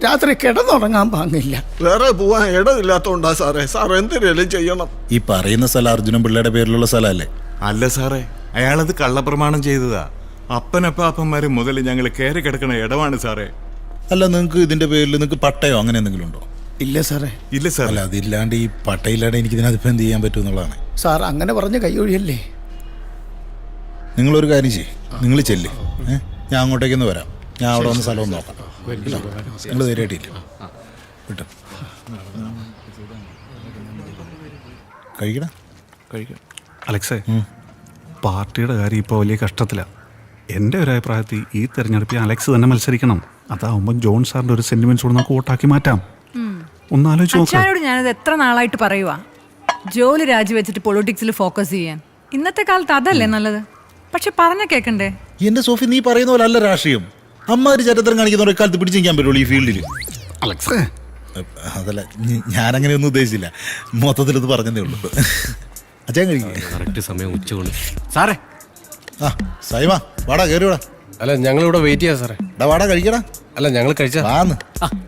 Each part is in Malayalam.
രാത്രി കിടന്നുറങ്ങാൻ പാങ്ങില്ല. വേറെ പോവാൻ ഇടമില്ലാത്തോണ്ടാ സാറേ. സാർ എന്തിനേലും ചെയ്യണം. ഈ പറയുന്ന സ്ഥലം അർജുനൻ പിള്ളയുടെ പേരിലുള്ള സ്ഥലമല്ലേ? അല്ല സാറേ, അയാളത് കള്ളപ്രമാണം ചെയ്തതാ. അപ്പനപ്പാപ്പന്മാര് മുതൽ ഞങ്ങൾ കയറി കിടക്കണ ഇടമാണ് സാറേ. അല്ല, നിങ്ങൾക്ക് ഇതിന്റെ പേരിൽ നിങ്ങൾക്ക് പട്ടയോ അങ്ങനെ എന്തെങ്കിലും ഉണ്ടോ? ഇല്ല സാറേ. ഇല്ല സാർ. അല്ല, അതില്ലാണ്ട് ഈ പട്ടയില്ലാണ്ട് എനിക്ക് ഇതിനകത്ത് എന്ത് ചെയ്യാൻ പറ്റും എന്നുള്ളതാണ്. സാർ അങ്ങനെ പറഞ്ഞ കൈയൊഴിയല്ലേ. നിങ്ങളൊരു കാര്യം ചെയ്യും, നിങ്ങൾ ചെല്ല്. ഞാൻ അങ്ങോട്ടേക്കൊന്ന് വരാം. ഞാൻ അവിടെ വന്ന് സ്ഥലം നോക്കാം. നിങ്ങൾ ധൈര്യമായിട്ടില്ല വിട്ടോ. കഴിക്കണം. അലക്സേ, പാർട്ടിയുടെ കാര്യം ഇപ്പോൾ വലിയ കഷ്ടത്തിലാണ്. എൻ്റെ ഒരു അഭിപ്രായത്തിൽ ഈ തെരഞ്ഞെടുപ്പിൽ അലക്സ് തന്നെ മത്സരിക്കണം. അതാവുമ്പോൾ ജോൺ സാറിൻ്റെ ഒരു സെന്റിമെന്റ്സ് കൂടെ നമുക്ക് വോട്ടാക്കി മാറ്റാം. ഒന്ന് ആലോചിച്ച് നോക്കാം. ഞാനത് എത്ര നാളായിട്ട് പറയുക, ജോലി രാജിവെച്ചിട്ട് പൊളിറ്റിക്സിൽ ഫോക്കസ് ചെയ്യാൻ. ഇന്നത്തെ കാലത്ത് അതല്ലേ നല്ലത്. പക്ഷെ പറഞ്ഞ കേൾക്കണ്ടേ? എന്റെ സോഫി, നീ പറയുന്ന പോലെ അല്ല രാഷ്ട്രീയം. അമ്മ ഒരു ചരിത്രം കാണിക്കുന്ന ഒരു കാലത്ത് പിടിച്ചു നിൽക്കാൻ പറ്റുള്ളൂ ഈ ഫീൽഡിൽ. അലക്സേ, അതല്ല, ഞാനങ്ങനെ ഒന്നും ഉദ്ദേശിച്ചില്ല. മൊത്തത്തിൽ ഇത് പറഞ്ഞതേ ഉള്ളൂ. അച്ഛൻ കഴിക്കും സമയം ഉച്ചകൊണ്ട് സാറേ. ആ സൈമ, വാടാ കയറി വാടാ. അല്ല, ഞങ്ങളിവിടെ വെയിറ്റ് ചെയ്യാം സാറേ. വാടാ കഴിക്കടാ. അല്ല, ഞങ്ങൾ കഴിച്ചാ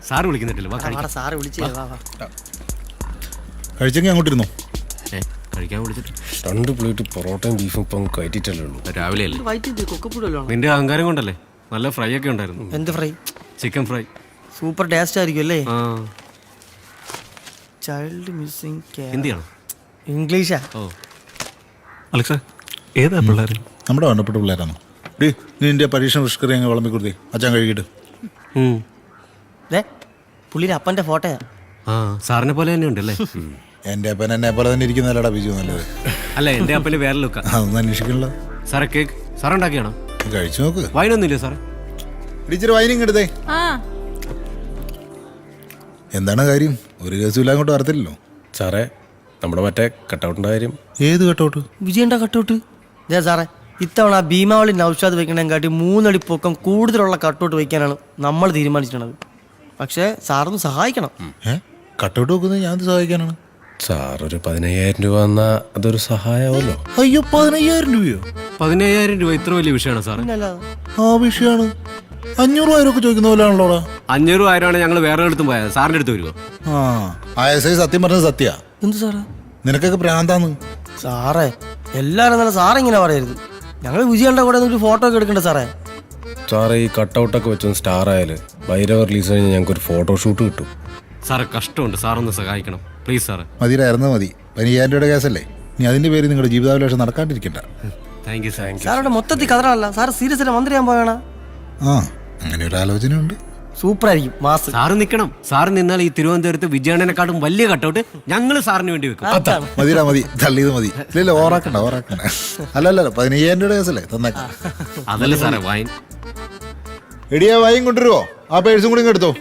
സാറ് വിളിക്കുന്നില്ല. കഴിച്ചെങ്കിൽ അങ്ങോട്ട് ഇരുന്നോ. കഴിക്കാൻ വിളിച്ചിട്ട് 2 പ്ലേറ്റ് പൊറോട്ടയും ബീഫും ഇപ്പം കയറ്റിട്ടല്ലേ ഉള്ളൂ. രാവിലെ അല്ലേ? നിന്റെ അഹങ്കാരം കൊണ്ടല്ലേ. നല്ല ഫ്രൈ ഒക്കെ ഉണ്ടായിരുന്നു. എന്ത് fry? Chicken fry. Super taste ആയിരിക്കും അല്ലേ? Child missing. ഹിന്ദിയാണോ ഇംഗ്ലീഷാ? ഓ അലക്സേ, ഏതാ പിള്ളേർ? നമ്മുടെ വേണ്ടപ്പെട്ട പിള്ളേരാണോ? ഡീ, നീ എൻ്റെ പരീക്ഷ പുഷ്കറി അങ്ങ് വിളമ്പി കൊടുത്തേ. അച്ഛൻ കഴുകിയിട്ട്. പുള്ളിയുടെ അപ്പൻ്റെ ഫോട്ടോയാ. സാറിനെ പോലെ തന്നെ ഉണ്ടല്ലേ. എൻ്റെ അപ്പൻ എന്നെ പോലെ തന്നെ ഇരിക്കുന്നല്ലടാ ബിജു, നല്ലത്. അല്ല, എൻ്റെ അപ്പന് വേറെ ലുക്കാ. അതൊന്നും അന്വേഷിക്കണല്ലോ. സാറേ, കേക്ക് സാറുണ്ടാക്കിയാണോ? കഴിച്ചു നോക്ക്. വൈനൊന്നുമില്ലേ സാറേ? ടീച്ചർ വൈനിങ് എടുത്തേ. എന്താണ് കാര്യം? ഒരു കേസും അങ്ങോട്ട് വരത്തില്ലല്ലോ. സാറേ, നമ്മുടെ മറ്റേ കട്ടൗട്ടിൻ്റെ കാര്യം. ഏത് കട്ടൗട്ട്? വിജയൻ്റെ കട്ടൗട്ട്. ഇതേ സാറേ, ഇത്തവണ ഭീമാവളി നൗഷാദ് വയ്ക്കണേക്കാട്ടി 3 അടി പൊക്കം കൂടുതലുള്ള കട്ടൗട്ട് വയ്ക്കാനാണ് നമ്മൾ തീരുമാനിച്ചിട്ടുള്ളത്. പക്ഷേ സാറൊന്ന് സഹായിക്കണം. കട്ടൗട്ട് വെക്കുന്നത് ഞാൻ സഹായിക്കാനാണ്. സാർ ഒരു 15,000 രൂപ എന്നാൽ അതൊരു സഹായമാവല്ലോ. അയ്യോ, 15,000 രൂപയോ? 15,000 രൂപ ഇത്ര വലിയ വിഷയമാണ് സാറേ? ആ വിഷയമാണ്. 500,000 ഒക്കെ ചോദിക്കുന്ന പോലെയാണല്ലോടാ. 500,000 ഞങ്ങൾ വേറെ അടുത്തും പോയത്. സാറിന്റെ അടുത്ത് വരുമോ? സത്യം പറഞ്ഞത് സത്യ. എന്ത് സാറേ? നിനക്കൊക്കെ പ്രാന്താന്ന്. സാറേ, എല്ലാവരും നല്ല സാറിങ്ങനെ പറയരുത്. ഞങ്ങൾ വിജയന്റെ കൂടെ ഒരു ഫോട്ടോ ഒക്കെ എടുക്കണ്ടേ സാറേ? സാറേ, ഈ കട്ടൗട്ടൊക്കെ വെച്ചൊന്ന് സ്റ്റാർ ആയാൽ ഭൈരവ റിലീസ് കഴിഞ്ഞാൽ ഞങ്ങൾക്ക് ഒരു ഫോട്ടോഷൂട്ട് കിട്ടും. സാറേ, കഷ്ടമുണ്ട്. സാറൊന്ന് സഹായിക്കണം പ്ലീസ് സാറേ. മതിയായിരുന്നു മതി. 15,000 രൂപയുടെ കേസല്ലേ? ഇനി അതിന്റെ പേര് നിങ്ങളുടെ ജീവിതാഭിലാഷം നടക്കാണ്ടിരിക്കണ്ട. Thank you sir. സാറുടെ മൊത്തത്തിൽ കഥറല്ല സാർ. സീരിയസ് ആയിട്ട് മന്ത്രിയാൻ പോയാണ്. അങ്ങനെ ഒരു ആലോചനയുണ്ട്. സൂപ്പർ ആയിരിക്കും, മാസ്. സാറ് നിൽക്കണം. സാറ് നിന്നാൽ ഈ തിരുവനന്തപുരത്ത് വിജയണ്ണനെക്കാട്ടും വലിയ കട്ടൗട്ട് ഞങ്ങൾ സാറിന് വേണ്ടി വെക്കും. മതിടാ, മതി. തള്ളിയത് മതി. ഇല്ല, ഓറാക്കണ്ട. അല്ലല്ല, 15,000 രൂപയുടെ കേസല്ലേ? തന്നേക്കാം. അതല്ല സാറേ, വൈൻ. എടിയാ, വൈൻ കൊണ്ടുവരുവോ? ആ പേഴ്സും കൂടി എടുത്തോ.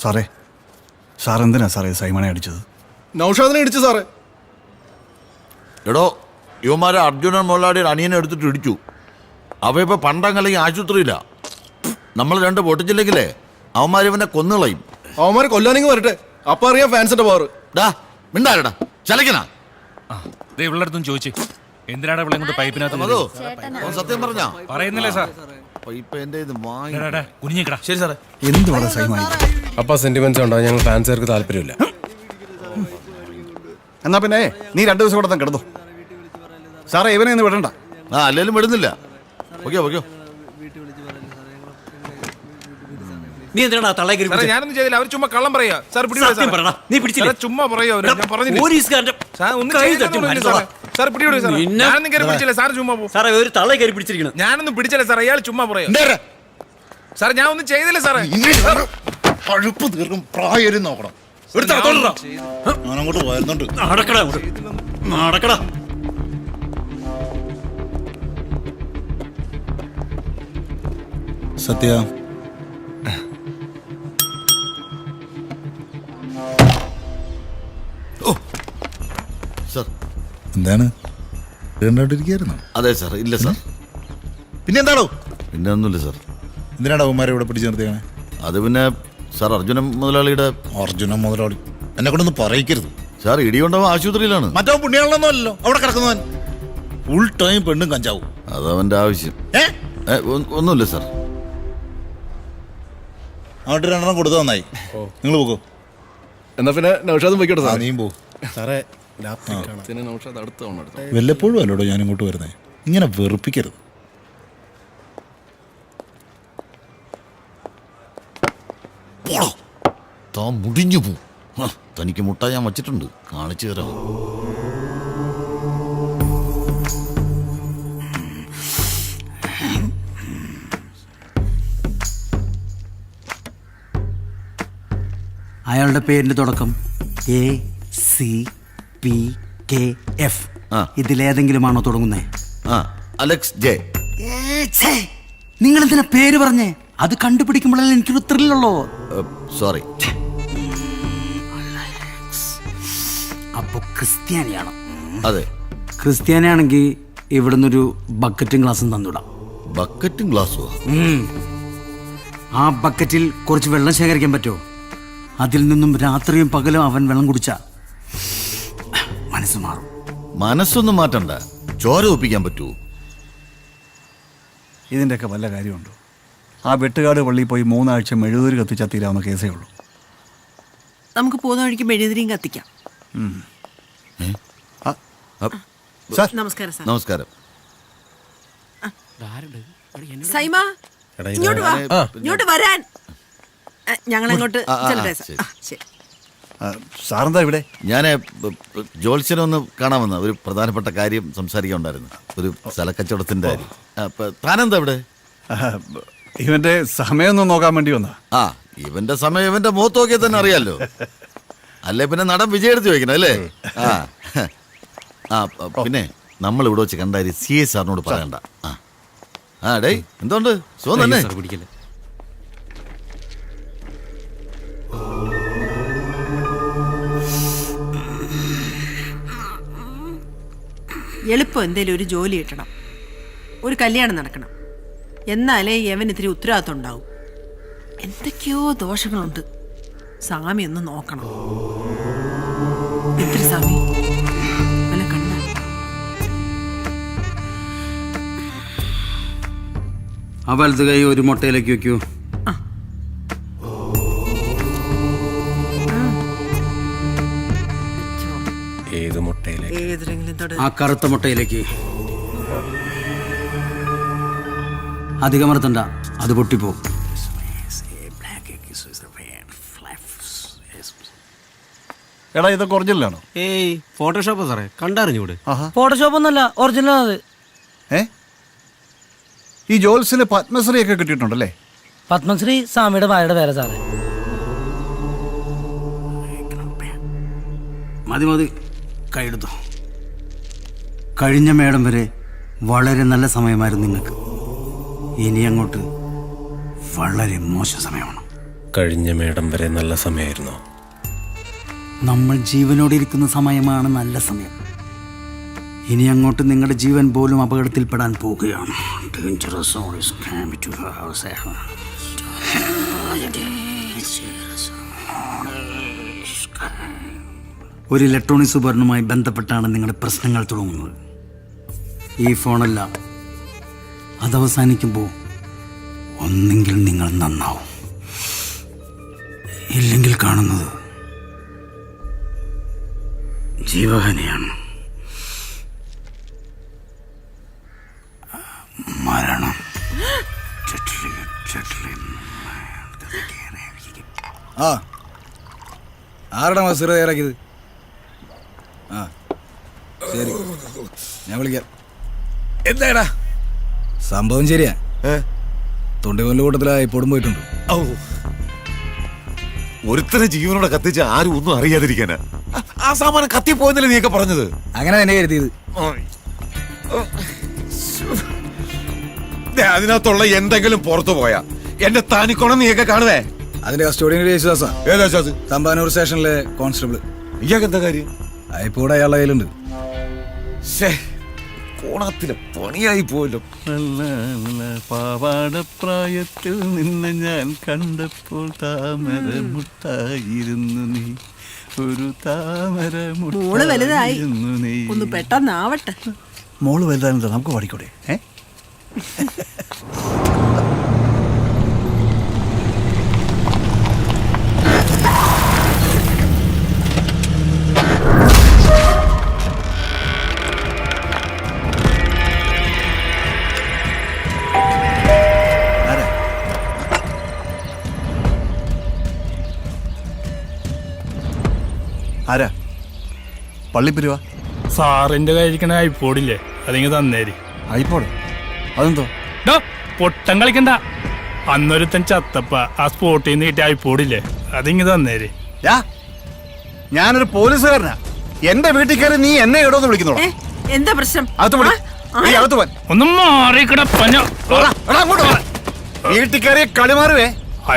സാറേ, സാർ എന്തിനാ സാറേ സൈമണെ അടിച്ചത്? നൗഷാദിനെ ഇടിച്ചു സാറേ. എടോ, യുവമാരെ അർജുനൻ മുതലാളിയുടെ അനിയനെ എടുത്തിട്ട് ഇടിച്ചു. അവയിപ്പോ പണ്ടങ്ങല്ലെങ്കിൽ ആശുപത്രിയില്ല. നമ്മൾ 2 പൊട്ടിച്ചില്ലെങ്കിലേ അവന്മാർ ഇവനെ കൊന്നുകളയും. അവന്മാരെ കൊല്ലാനെങ്കിൽ വരട്ടെ, അപ്പൊ അറിയാം ഫാൻസിന്റെ പവർ. മിണ്ടാരടാ, ചലക്കണ. ഇവളടുത്തും ചോദിച്ചു എന്തിനാണ് ഇവിടെ കൊണ്ട് പൈപ്പിനകത്ത്? സത്യം പറഞ്ഞാ പറയുന്നില്ലേ സാർ? പൈപ്പ് എന്റെ ഇത് കുഞ്ഞിക്കടാ. ശരി സാറേ. എന്തുവാണ് സൈമ? അപ്പം സെന്റിമെന്റ്സ് ഉണ്ടാവും. ഞങ്ങൾ ഫാൻസുകാർക്ക് താല്പര്യമില്ല. എന്നാ പിന്നെ നീ 2 ദിവസം കൂടെ കിടന്നു സാറേ. ഇവനെ ഒന്നും വിടണ്ട. അല്ലേലും വിടുന്നില്ല. ഓക്കെ. നീ എന്തിനാ തള്ളേ കയറി? ഞാനൊന്നും ചെയ്തില്ല. അവർ ചുമ്മാ കള്ളം പറയാ. സാർ നീ പിടിച്ചില്ല. ചുമ്മാ പറയാ. ഞാൻ പറഞ്ഞില്ല. ഞാനൊന്നും കയറി പിടിച്ചില്ല. സാർ ചുമ്മാ പോ. സാറേ, ഒരു തള്ളേ കയറി പിടിച്ചിരിക്കണം. ഞാനൊന്നും പിടിച്ചില്ല സാറേ. അയാൾ ചുമ്മാ പറയാ. സാറേ, ഞാൻ ഒന്നും ചെയ്തില്ല സാറേ. പഴുപ്പ് തീർക്കും. പ്രായം നോക്കണം. ഞാനങ്ങോട്ട് പോയിരുന്നുണ്ട്. നടക്കടാ. സത്യ, എന്താണ് കണ്ടോണ്ടിരിക്കുന്നു? അതെ സാർ. ഇല്ല സാർ. പിന്നെ എന്താണോ? പിന്നെ ഒന്നുമില്ല സാർ. എന്തിനാണ് അവന്മാരെ ഇവിടെ പിടിച്ചു നിർത്തിയാണ്? അത് പിന്നെ സാർ, അർജുനൻ മുതലാളിയുടെ. അർജുനൻ മുതലാളി എന്നെ കൊണ്ടൊന്നും പറയിക്കരുത് സാർ. ഇടിയുണ്ടാവും ആശുപത്രിയിലാണ്. മറ്റോ പുണ്യാളൊന്നും അല്ലല്ലോ അവിടെ കിടക്കുന്നവൻ. ഫുൾ ടൈം പെണ്ണും കഞ്ചാവും. അതവൻ്റെ ആവശ്യം. ഒന്നുമില്ല സാർ. അങ്ങോട്ട് 2 കൊടുത്തു നന്നായി. നിങ്ങൾ പോകൂ. എന്നാ പിന്നെ നൗഷാദും പോയിക്കോട്ടെ സാർ. നീയും പോ. സാറേ നൗഷാദ് അടുത്ത തവണ എടുത്തോ. വല്ലപ്പോഴും അല്ലോടോ ഞാൻ ഇങ്ങോട്ട് വരുന്നേ. ഇങ്ങനെ വെറുപ്പിക്കരുത്. താൻ മുടിഞ്ഞു പോ. തനിക്ക് മുട്ട ഞാൻ വച്ചിട്ടുണ്ട്, കാണിച്ചു തരാം. അയാളുടെ പേരിന്റെ തുടക്കം ACPKF. ഇതിലേതെങ്കിലുമാണോ തുടങ്ങുന്നേ? Alex J. നിങ്ങൾ എന്തിനാ പേര് പറഞ്ഞേ? അത് കണ്ടുപിടിക്കുമ്പോഴല്ലേ എനിക്കൊരു ത്രില്ലുള്ളൂ. സോറി. അപ്പൊ ക്രിസ്ത്യാനിയാണ്? അതെ. ക്രിസ്ത്യാനിയാണെങ്കിൽ ഇവിടുന്നൊരു ബക്കറ്റും ഗ്ലാസും തന്നിടാം. ബക്കറ്റും ഗ്ലാസ്സോ? ആ ബക്കറ്റിൽ കുറച്ച് വെള്ളം ശേഖരിക്കാൻ പറ്റുമോ? അതിൽ നിന്നും രാത്രിയും പകലും അവൻ വെള്ളം കുടിച്ച മനസ്സ് മാറും. മനസ്സൊന്നും മാറ്റണ്ട, ചോര ഒപ്പിക്കാൻ പറ്റുമോ? ഇതിൻ്റെയൊക്കെ വല്ല കാര്യമുണ്ടോ? ആ വെട്ടുകാട് പള്ളിയിൽ പോയി 3 ആഴ്ച മെഴുകുതിരി കത്തിച്ചാൽ തീരാവുന്ന കേസേ ഉള്ളൂ. നമുക്ക് പോകുന്ന വഴിക്ക് മെഴുകുതിരിയും കത്തിക്കാം. സാർ നമസ്കാരം സാർ. നമസ്കാരം. സൈമ ഇങ്ങോട്ട് വാ, ഇങ്ങോട്ട് വരാൻ. ഞങ്ങൾ അങ്ങോട്ട് സാറെന്താ ഇവിടെ? ഞാൻ ജോത്സ്യനെ ഒന്ന് കാണാമെന്ന ഒരു പ്രധാനപ്പെട്ട കാര്യം സംസാരിക്കാനുണ്ടായിരുന്നു. ഒരു സ്ഥലക്കച്ചവടത്തിൻ്റെ കാര്യം. താനെന്താ ഇവിടെ? ഇവന്റെ സമയമൊന്നും നോക്കാൻ വേണ്ടി വന്നാ. ഇവന്റെ സമയം ഇവന്റെ മുഖത്ത് നോക്കിയാൽ തന്നെ അറിയാലോ. അല്ലേ പിന്നെ നടൻ വിജയെടുത്ത് ചോദിക്കണം അല്ലേ? പിന്നെ നമ്മൾ ഇവിടെ വെച്ച് കണ്ടായി CA സാറിനോട് പറയണ്ട. ഡേ എന്തുകൊണ്ട് സുഖം തന്നെ? എളുപ്പം എന്തേലും ഒരു ജോലി കിട്ടണം, ഒരു കല്യാണം നടക്കണം. എന്നാലേ യവൻ ഇത്തിരി ഉത്തരവാദിത്വം ഉണ്ടാവും. എന്തൊക്കെയോ ദോഷങ്ങളുണ്ട്. സ്വാമി ഒന്ന് നോക്കണം. എത്ര സ്വാമി വല്ല കണ്ട? ആ വലത് കൈ ഒരു മുട്ടയിലേക്ക് വെക്കൂ. ഏത് മുട്ടയിലേക്ക്? ആ കറുത്ത മുട്ടയിലേക്ക്. അധികമർത്തണ്ട, അത് പൊട്ടിപ്പോ. എടാ ഇതൊക്കെ ഒറിജിനലാണോ? ഏയ് ഫോട്ടോഷോപ്പ് സാറേ, കണ്ടറിഞ്ഞൂടെ? ഫോട്ടോഷോപ്പ് ഒന്നല്ല, ഒറിജിനൽ അത്. ഈ ജോൽസിന് പത്മശ്രീ ഒക്കെ കിട്ടിയിട്ടുണ്ടല്ലേ? പത്മശ്രീ സ്വാമിയുടെ ഭാര്യയുടെ പേര സാറേ. മതി മതി, കൈയെടുത്തോ. കഴിഞ്ഞ മേടം വരെ വളരെ നല്ല സമയമായിരുന്നു നിങ്ങൾക്ക്. ഇനി അങ്ങോട്ട് വളരെ മോശം സമയമാണ്. കഴിഞ്ഞ മേടം വരെ നല്ല സമയമായിരുന്നോ? നമ്മൾ ജീവനോടെ ഇരിക്കുന്ന സമയമാണ് നല്ല സമയം. ഇനി അങ്ങോട്ട് നിങ്ങളുടെ ജീവൻ പോലും അപകടത്തിൽപ്പെടാൻ പോവുകയാണ്. ഒരു ഇലക്ട്രോണിക് ഉപകരണവുമായി ബന്ധപ്പെട്ടാണ് നിങ്ങളുടെ പ്രശ്നങ്ങൾ തുടങ്ങുന്നത്. ഈ ഫോണല്ല, അതവസാനിക്കുമ്പോൾ ഒന്നെങ്കിൽ നിങ്ങൾ നന്നാവും, ഇല്ലെങ്കിൽ കാണുന്നത് ജീവഹനിയാണ്, മരണം. ആരുടെ മസൂറ തയ്യാറാക്കിയത്? ശരി, ഞാൻ വിളിക്കാം. എന്താടാ സംഭവം ശരിയാ. തൊണ്ടികൊല്ല കൂട്ടത്തിലായി പൊടും പോയിട്ടുണ്ട്. ഒരുത്തനെ ജീവനോടെ കത്തിച്ച ആരും ഒന്നും അറിയാതിരിക്കാനാ. ആ സാമാനം കത്തിപ്പോയെന്നല്ലേ നീയൊക്കെ പറഞ്ഞത്? അങ്ങനെ തന്നെ കരുതിയത്. അതിനകത്തുള്ള എന്തെങ്കിലും പുറത്തു പോയാ എന്റെ താനിക്കോണം നീയൊക്കെ കാണുവേ. അതിന്റെ കസ്റ്റോഡിയൻ യേശുദാസാ. ഏതാ ശാസ്? തമ്പാനൂർ സ്റ്റേഷനിലെ കോൺസ്റ്റബിൾ. ഇയാൾക്ക് എന്താ കാര്യം? ഇപ്പൊ ഇവിടെ അയാളുടെ കയ്യിലുണ്ട്. കോണത്തിലെ പണിയായി പോലും. പാവാടപ്രായത്തിൽ നിന്നെ ഞാൻ കണ്ടപ്പോൾ താമര മുട്ടായിരുന്നു നീ, ഒരു താമര മോള് വലുതായി, മുട്ടായിരുന്നു നീ. ഒന്ന് പെട്ടെന്നാവട്ടെ. മോള് വലുതാണെന്താ, നമുക്ക് പഠിക്കൂടെ? ആരാ പള്ളിപ്പിരിവാ? സാറിന്റെ കയ്യിരിക്കണ ഐപ്പോടില്ലേ അതിങ്ങ് തന്നേരി. ഐപ്പോട്? അതെന്തോ? പൊട്ടം കളിക്കണ്ട. അന്നൊരുത്തൻ ചത്തപ്പ ആ സ്പോട്ടിൽ നിന്ന് കിട്ടിയ ഐപ്പോടില്ലേ അതിങ്ങ് തന്നേരി. ഞാനൊരു പോലീസുകാരനാ. എന്റെ വീട്ടിൽ കയറി നീ എന്നെ ഇടോന്ന് വിളിക്കുന്നോളൂ. എന്താ പ്രശ്നം? ഒന്ന് മാറിക്കിടപ്പഞ്ഞ വീട്ടിൽ കയറിയ കളി മാറുവേ.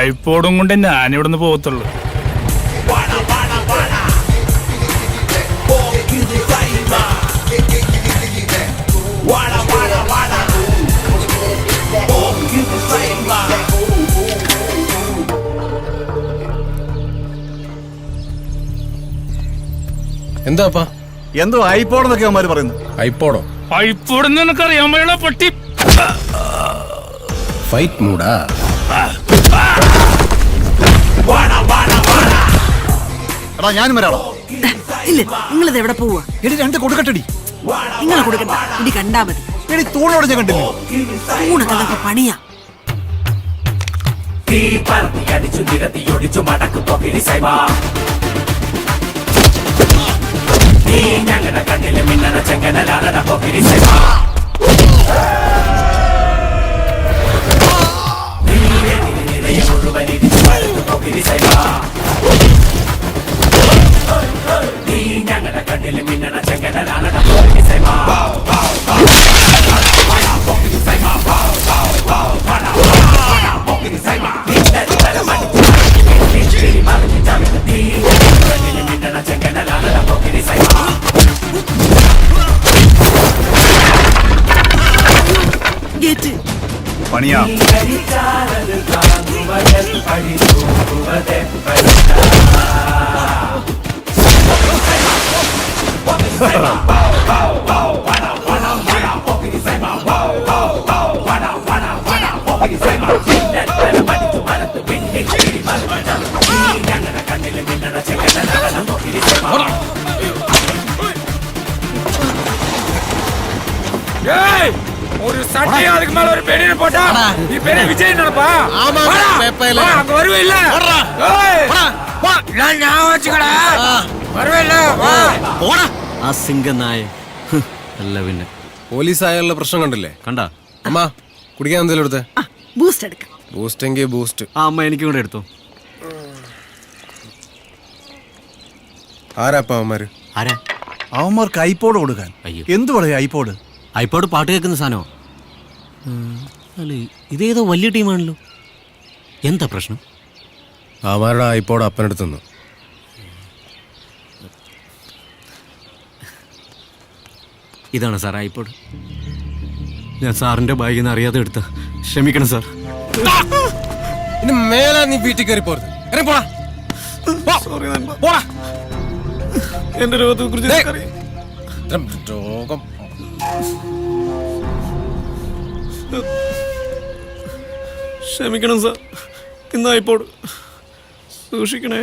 ഐപ്പോടും കൊണ്ട് ഞാനിവിടുന്ന് പോകത്തുള്ളൂ. എന്താപ്പാ? എന്തോ ഐപ്പോടെന്നൊക്കെ അവന്മാര് പറയുന്നു. ഐപ്പോടോ? ഐപ്പോടെന്ന് എനിക്കറിയാൻ വയ്യുള്ള പട്ടി. ഫൈറ്റ് മൂടാ? എടാ ഞാനും വരാളോ? ഇല്ല, നിങ്ങളിത് എവിടെ പോവാ? എടി രണ്ട് കൊടുക്കട്ടടി. നിങ്ങൾ കൊടുക്കണ്ട, ഇടി കണ്ടാ മതി. എടി തൂണോട് ഞാൻ കണ്ടില്ലേ? തൂണൊക്കെ അതൊക്കെ പണിയാ. പണിയാ. ஒரு சட்டையா அதுக்கு மேல ஒரு பெரிய போட்டா நீ பெரிய விஜய் நினைப்பா? அங்க வருவே இல்ல? நான் வச்சுக்கடா வருவே இல்ல? ആ സിംഗനായ അല്ല പിന്നെ പോലീസ് ആയുള്ള പ്രശ്നം കണ്ടില്ലേ? കണ്ടാ? അമ്മ കുടിക്കാൻ എന്തെങ്കിലും എടുത്തേ? ബൂസ്റ്റ് എടുക്കാം. ബൂസ്റ്റ് എങ്കിൽ ബൂസ്റ്റ്. ആ അമ്മ എനിക്കും കൂടെ എടുത്തോ. ആരാപ്പാ അവന്മാര്? ആരാ? അവന്മാർക്ക് ഐപ്പോഡ് കൊടുക്കാൻ. എന്തു പറയാ ഐപ്പോഡ്? ഐപ്പോഡ് പാട്ട് കേൾക്കുന്ന സാധനമോ? അല്ല ഇതേതോ വലിയ ടീമാണല്ലോ. എന്താ പ്രശ്നം? അവന്മാരുടെ ഐപ്പോഡ് അപ്പനെടുത്തുന്നു. ഇതാണ് സാർ ഐപ്പോഡ്. ഞാൻ സാറിന്റെ ബാഗിൽ നിന്ന് അറിയാതെ എടുത്ത. ക്ഷമിക്കണം സാർ. ഇനി മേലാ നീ വീട്ടിൽ കയറി പോരുത്. എന്റെ രോഗത്തെ കുറിച്ച് രോഗം ക്ഷമിക്കണം സാർ. ഇന്നായിപ്പോട് സൂക്ഷിക്കണേ.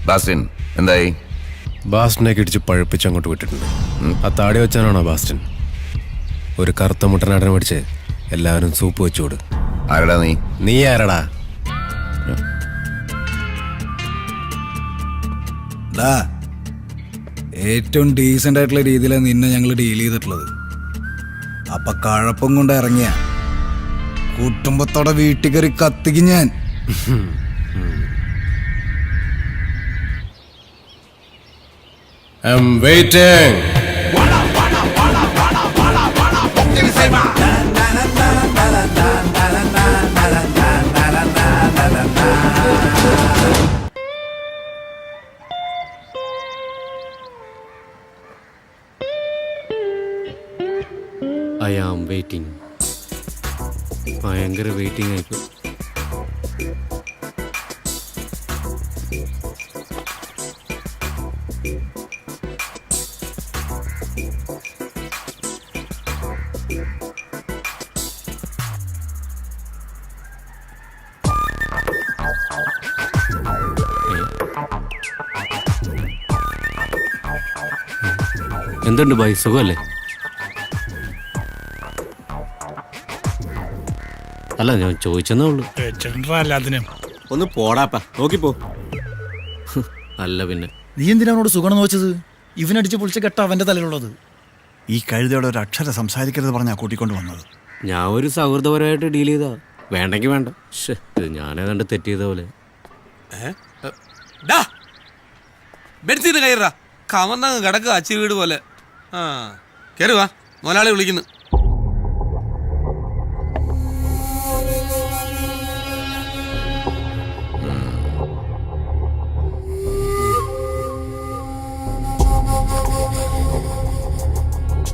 ബാസ്റ്റിൻ എന്തായി? ബാസ്റ്റിനെ ഇടിച്ച് പഴുപ്പിച്ച് അങ്ങോട്ട് വിട്ടിട്ടുണ്ട്. ആ താടി വെച്ചാനാണോ ബാസ്റ്റിൻ? ഒരു കറുത്ത മുട്ടനാടനെ മേടിച്ച് എല്ലാവരും സൂപ്പ് വെച്ചോട്. ആരടാ നീ? നീ ആരടാ? ഏറ്റവും ഡീസൻ്റ് ആയിട്ടുള്ള രീതിയിലാണ് നിന്നെ ഞങ്ങൾ ഡീൽ ചെയ്തിട്ടുള്ളത്. അപ്പൊ കഴപ്പം കൊണ്ട് ഇറങ്ങിയ കുടുംബത്തോടെ വീട്ടിൽ കയറി കത്തിക്കും ഞാൻ. I'm waiting. I am waiting. ഭയങ്കര വെയിറ്റിംഗ് ആയിപ്പോ. എന്തുണ്ട് ഭായി, സുഖമല്ലേ? അല്ല, ഞാൻ ചോദിച്ചെന്നേ ഉള്ളൂ. ഒന്ന് പോടാപ്പാ, നോക്കിപ്പോ. അല്ല പിന്നെ നീ എന്തിനാ അവനോട് സുഖം ചോദിച്ചത്? ഇവനടിച്ച് പൊളിച്ച കെട്ട അവന്റെ തലയിലുള്ളത്. ഈ കഴുതയോടെ ഒരു അക്ഷരം സംസാരിക്കരുത് പറഞ്ഞാൽ കൂട്ടിക്കൊണ്ട് വന്നത്. ഞാൻ ഒരു സൗഹൃദപരമായിട്ട് ഡീൽ ചെയ്താ. വേണ്ടെങ്കിൽ വേണ്ട. ഇത് ഞാനേതാണ്ട് തെറ്റ് ചെയ്ത പോലെ. ബെഡ്സീറ്റ് കയറാ കമന്നങ്ങ് കിടക്കുക അച്ചി വീട് പോലെ. ആ കയറുവാ, മുതലാളി വിളിക്കുന്നു.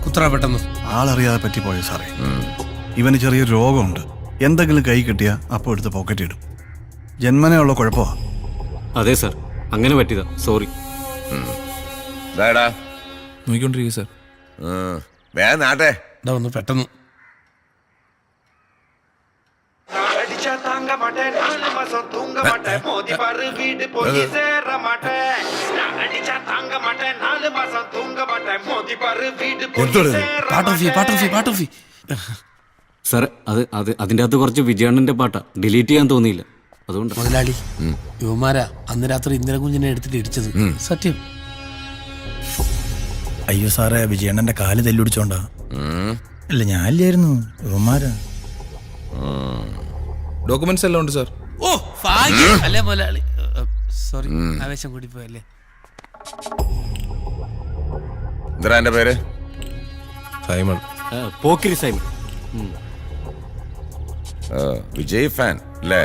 കുത്ര പെട്ടെന്ന് ആളറിയാതെ പറ്റിപ്പോയോ സാറേ? ഇവന് ചെറിയൊരു രോഗമുണ്ട്. എന്തെങ്കിലും കൈ കിട്ടിയാ അപ്പോൾ എടുത്ത് പോക്കറ്റ് ഇടും. ജന്മനയുള്ള കുഴപ്പമാ. അതെ സാർ, അങ്ങനെ പറ്റിയതാ. സോറി. നോക്കിക്കൊണ്ടിരിക്കുക സാർ. വേഗം നാട്ടെ. ഒന്ന് പെട്ടെന്ന് സാർ, അതിൻ്റെ അകത്ത് കുറച്ച് വിജയണ്ണന്റെ പാട്ടാ. ഡിലീറ്റ് ചെയ്യാൻ തോന്നിയില്ല, അതുകൊണ്ട്. മുതലാളി, യുവമാരാ അന്ന് രാത്രി ഇന്ദ്രൻ കുഞ്ഞിനെ എടുത്തിട്ട് ഇടിച്ചത്. സത്യം. അയ്യോ സാറേ, വിജയണ്ണന്റെ കാല് തല്ലുടിച്ചോണ്ടാ. അല്ല, ഞാനില്ലായിരുന്നു. യുവമാരാ. ഡോക്യുമെന്റ്സ് എല്ലാം ഉണ്ട് സാർ. ഓ ഭാഗ്യം അല്ലേ മുതലാളി. സോറി, ആവേശം കൂടി പോയല്ലേ. എന്താ എന്റെ പേര്? Simon. Pokkiri Simon. Vijay fan അല്ലേ?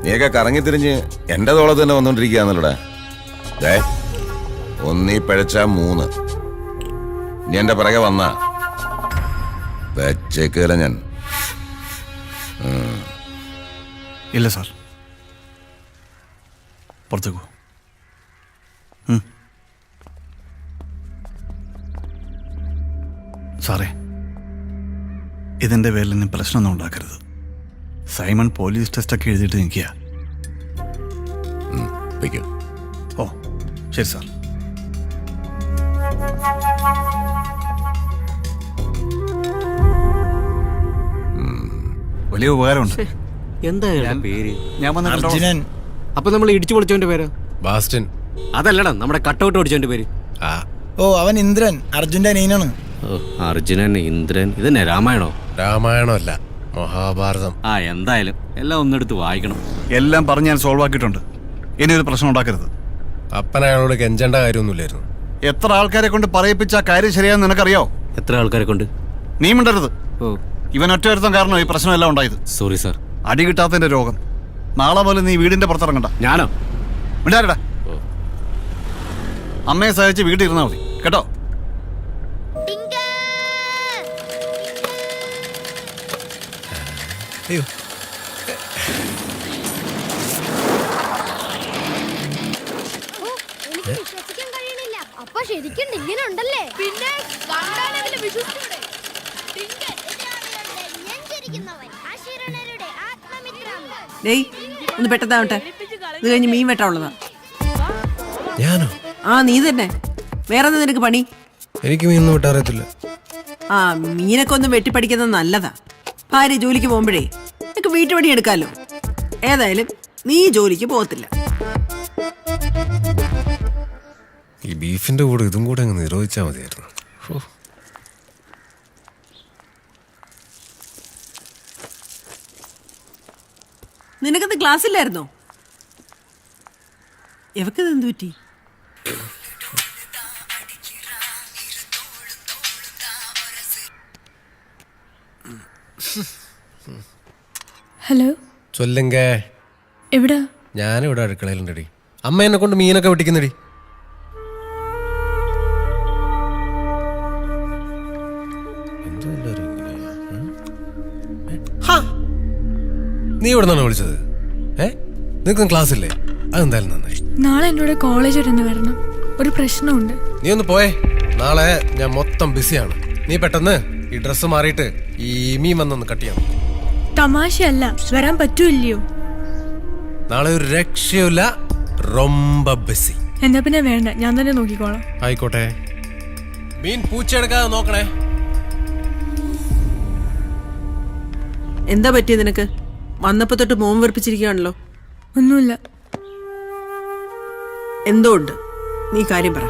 നീയൊക്കെ കറങ്ങി തിരിഞ്ഞ് എന്റെ തോളത്ത് തന്നെ വന്നോണ്ടിരിക്കുകയാണല്ലോടെ. ഒന്നീ പിഴച്ച 3. നീ എന്റെ പിറകെ വന്ന വെച്ചേക്കല ഞാൻ. ഇല്ല സാർ, പുറത്തേക്കോ. സാറേ, ഇതിൻ്റെ പേരിൽ ഇനി പ്രശ്നമൊന്നും ഉണ്ടാക്കരുത്. സൈമൺ പോലീസ് ടെസ്റ്റൊക്കെ എഴുതിയിട്ട് നിൽക്കുക. ഓ ശരി സാർ. വലിയ ഉപകാരമുണ്ട്. എന്താ പേര്? ഞാൻ വന്ന അർജുനൻ. അപ്പൊ നമ്മൾ ഇടിച്ചു പൊളിച്ചവന്റെ പേര്? ബാസ്റ്റിൻ. അതല്ലടാ, നമ്മുടെ കട്ടൗട്ട് ഓടിച്ചവന്റെ പേര്. ഓ, അവൻ ഇന്ദ്രൻ, അർജുന്റെ അനിയനാണ്. അർജുനൻ, ഇന്ദ്രൻ. ഇതന്നെ രാമായണോ? രാമായണമല്ല, മഹാഭാരതം. എന്തായാലും എല്ലാം ഒന്നെടുത്ത് വായിക്കണം. എല്ലാം പറഞ്ഞ് ഞാൻ സോൾവ് ആക്കിയിട്ടുണ്ട്. ഇനി ഒരു പ്രശ്നം ഉണ്ടാക്കരുത്. അപ്പൻ അയാളോട് കെഞ്ചേണ്ട കാര്യമൊന്നുമില്ലായിരുന്നു. എത്ര ആൾക്കാരെ കൊണ്ട് പറയിപ്പിച്ച കാര്യം ശരിയാന്ന് നിനക്കറിയോ? എത്ര ആൾക്കാരെ കൊണ്ട്? നീ മിണ്ടരുത്. ഓ, ഇവൻ ഒറ്റ ഒരുത്തം കാരണം ഈ പ്രശ്നമെല്ലാം ഉണ്ടായത്. Sorry sir. അടി കിട്ടാത്തതിന്റെ രോഗം. നാളെ പോലെ നീ വീടിന്റെ പുറത്തിറങ്ങണ്ട. ഞാനോ? മിണ്ടാരടാ. അമ്മയെ സഹായിച്ച് വീട്ടിൽ ഇരുന്നാൽ മതി കേട്ടോ. അയ്യോ, വിശ്വസിക്കാൻ കഴിയണില്ല. അപ്പൊ ശരിക്കും ഇങ്ങനെ ഉണ്ടല്ലേ? പിന്നെ ഒന്ന് പെട്ടെന്നാവട്ടെ. ഇത് കഴിഞ്ഞ് മീൻ വെട്ടാനുള്ളതാ. ഞാനോ? നീ തന്നെ. വേറെ എന്താ നിനക്ക് പണി? എനിക്ക് മീനൊന്നും വിട്ടറിയത്തില്ല. മീനൊക്കെ ഒന്ന് വെട്ടിപ്പടിക്കുന്നത് നല്ലതാ. ഭാര്യ ജോലിക്ക് പോകുമ്പോഴേ നിനക്ക് വീട്ടുപണി എടുക്കാലോ. ഏതായാലും നീ ജോലിക്ക് പോകത്തില്ല. ഈ ബീഫിന്റെ കൂടെ ഇതും കൂടെ അങ്ങ് നിരോധിച്ചാൽ മതിയായിരുന്നു. നിനക്കത് ക്ലാസ് ഇല്ലായിരുന്നോ? എവക്കത് എന്തു പറ്റി? ഹലോ, ചൊല്ലുങ്ക. എവിടാ? ഞാനിവിടെ അടുക്കളയിലുണ്ടടി. അമ്മ എന്നെ കൊണ്ട് മീനൊക്കെ വെട്ടിക്കുന്നടി. നീ ഇവിടെ നിന്നാണ് വിളിച്ചത്? നിനക്കും ക്ലാസ് ഇല്ലേ? അതെന്തായാലും നന്നായി. നാളെ എന്നോട് കോളേജ് വരെ ഒന്ന് വരണം. ഒരു പ്രശ്നമുണ്ട്. നീ ഒന്ന് പോയേ. നാളെ ഞാൻ മൊത്തം ബിസിയാണ്. നീ പെട്ടെന്ന് ഈ ഡ്രസ്സ് മാറിയിട്ട് ഈ മീൻ വന്നൊന്ന് കട്ട് ചെയ്യാം. തമാശയല്ല, വരാൻ പറ്റൂല്ലയോ? നാളെ ഒരു രക്ഷയുമില്ല. റൊമ്പ ബിസി. എന്നാ പിന്നെ വേണ്ട, ഞാൻ തന്നെ നോക്കിക്കോളാം. ആയിക്കോട്ടെ. മീൻ പൂച്ചെടുക്കാതെ നോക്കണേ. എന്താ പറ്റിയത് നിനക്ക്? വന്നപ്പോ തൊട്ട് മോൻ വെറുപ്പിച്ചിരിക്കുകയാണല്ലോ. ഒന്നുമില്ല. എന്തോ ഉണ്ട്, നീ കാര്യം പറ.